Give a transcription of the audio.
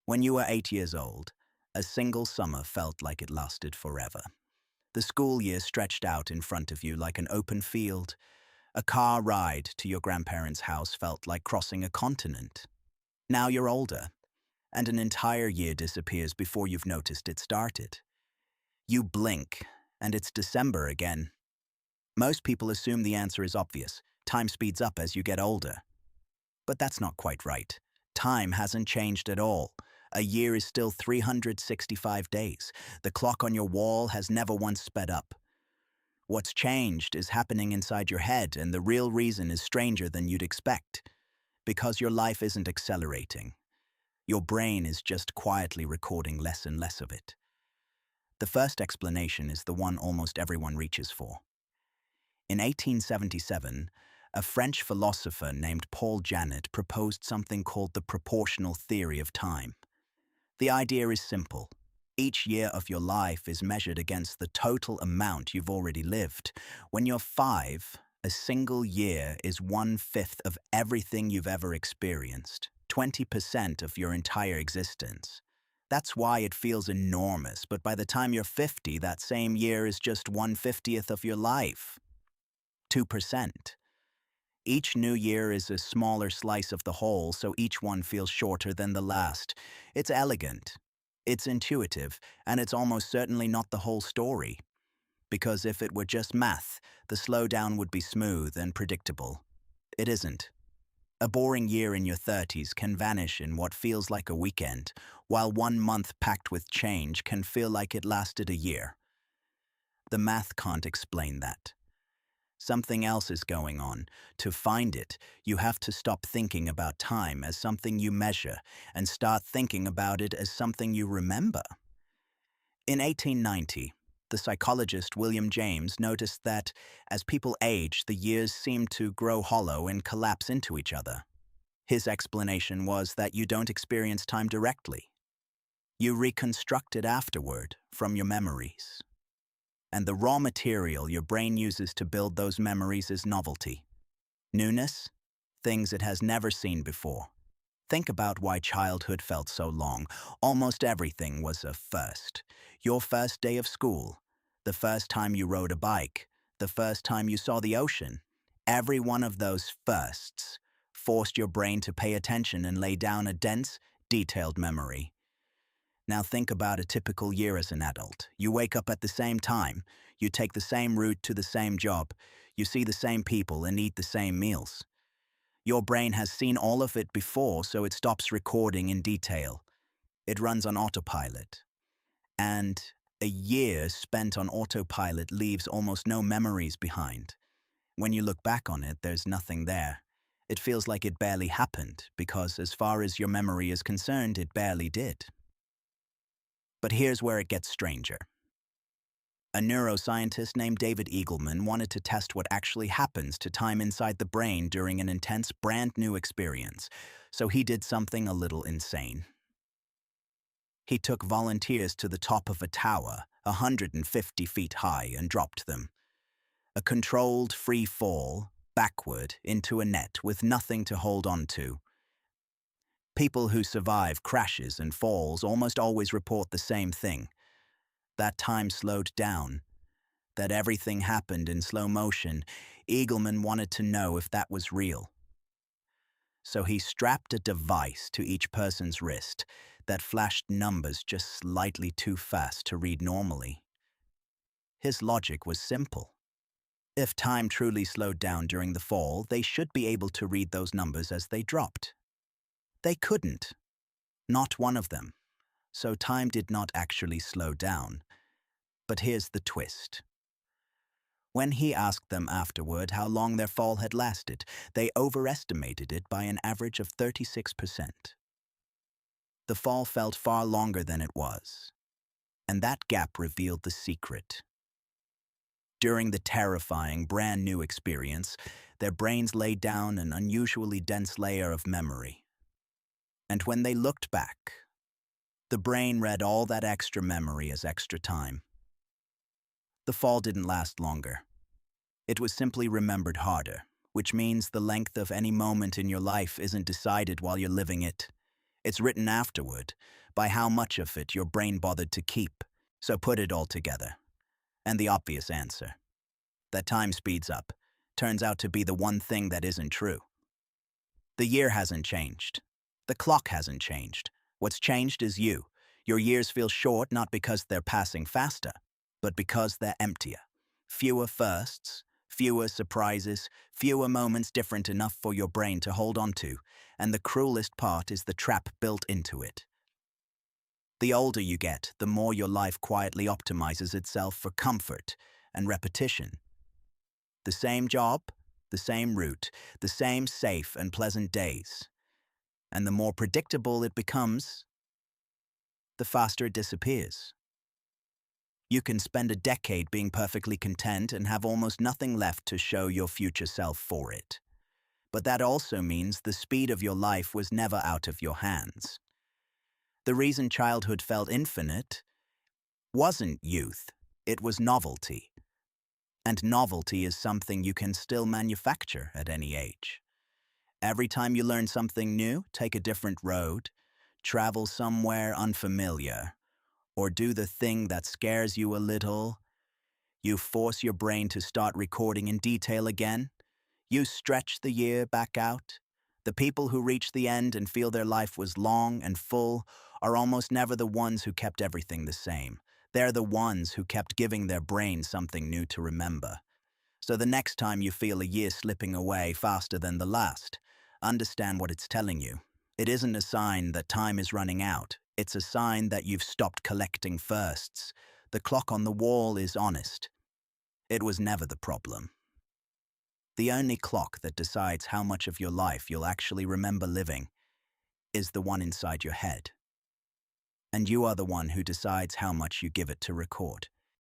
When you were 8 years old, a single summer felt like it lasted forever. The school year stretched out in front of you like an open field. A car ride to your grandparents' house felt like crossing a continent. Now you're older, and an entire year disappears before you've noticed it started. You blink, and it's December again. Most people assume the answer is obvious. Time speeds up as you get older. But that's not quite right. Time hasn't changed at all. A year is still 365 days. The clock on your wall has never once sped up. What's changed is happening inside your head, and the real reason is stranger than you'd expect. Because your life isn't accelerating. Your brain is just quietly recording less and less of it. The first explanation is the one almost everyone reaches for. In 1877, a French philosopher named Paul Janet proposed something called the proportional theory of time. The idea is simple. Each year of your life is measured against the total amount you've already lived. When you're 5, a single year is 1/5 of everything you've ever experienced, 20% of your entire existence. That's why it feels enormous, but by the time you're 50, that same year is just 1/50th of your life. 2%. Each new year is a smaller slice of the whole, so each one feels shorter than the last. It's elegant, it's intuitive, and it's almost certainly not the whole story. Because if it were just math, the slowdown would be smooth and predictable. It isn't. A boring year in your 30s can vanish in what feels like a weekend, while 1 month packed with change can feel like it lasted a year. The math can't explain that. Something else is going on. To find it, you have to stop thinking about time as something you measure and start thinking about it as something you remember. In 1890, the psychologist William James noticed that as people age, the years seem to grow hollow and collapse into each other. His explanation was that you don't experience time directly. You reconstruct it afterward from your memories. And the raw material your brain uses to build those memories is novelty. Newness, things it has never seen before. Think about why childhood felt so long. Almost everything was a first. Your first day of school, the first time you rode a bike, the first time you saw the ocean. Every one of those firsts forced your brain to pay attention and lay down a dense, detailed memory. Now think about a typical year as an adult. You wake up at the same time, you take the same route to the same job, you see the same people and eat the same meals. Your brain has seen all of it before, so it stops recording in detail. It runs on autopilot. And a year spent on autopilot leaves almost no memories behind. When you look back on it, there's nothing there. It feels like it barely happened, because as far as your memory is concerned, it barely did. But here's where it gets stranger. A neuroscientist named David Eagleman wanted to test what actually happens to time inside the brain during an intense, brand-new experience, so he did something a little insane. He took volunteers to the top of a tower, 150 feet high, and dropped them. A controlled free fall, backward, into a net with nothing to hold on to. People who survive crashes and falls almost always report the same thing. That time slowed down. That everything happened in slow motion. Eagleman wanted to know if that was real. So he strapped a device to each person's wrist that flashed numbers just slightly too fast to read normally. His logic was simple. If time truly slowed down during the fall, they should be able to read those numbers as they dropped. They couldn't. Not one of them. So time did not actually slow down. But here's the twist. When he asked them afterward how long their fall had lasted, they overestimated it by an average of 36%. The fall felt far longer than it was. And that gap revealed the secret. During the terrifying, brand new experience, their brains laid down an unusually dense layer of memory. And when they looked back, the brain read all that extra memory as extra time. The fall didn't last longer. It was simply remembered harder, which means the length of any moment in your life isn't decided while you're living it. It's written afterward, by how much of it your brain bothered to keep. So put it all together. And the obvious answer, that time speeds up, turns out to be the one thing that isn't true. The year hasn't changed. The clock hasn't changed. What's changed is you. Your years feel short not because they're passing faster, but because they're emptier. Fewer firsts, fewer surprises, fewer moments different enough for your brain to hold on to, and the cruelest part is the trap built into it. The older you get, the more your life quietly optimizes itself for comfort and repetition. The same job, the same route, the same safe and pleasant days. And the more predictable it becomes, the faster it disappears. You can spend a decade being perfectly content and have almost nothing left to show your future self for it. But that also means the speed of your life was never out of your hands. The reason childhood felt infinite wasn't youth, it was novelty. And novelty is something you can still manufacture at any age. Every time you learn something new, take a different road, travel somewhere unfamiliar, or do the thing that scares you a little, you force your brain to start recording in detail again. You stretch the year back out. The people who reach the end and feel their life was long and full are almost never the ones who kept everything the same. They're the ones who kept giving their brain something new to remember. So the next time you feel a year slipping away faster than the last, understand what it's telling you. It isn't a sign that time is running out. It's a sign that you've stopped collecting firsts. The clock on the wall is honest. It was never the problem. The only clock that decides how much of your life you'll actually remember living is the one inside your head. And you are the one who decides how much you give it to record.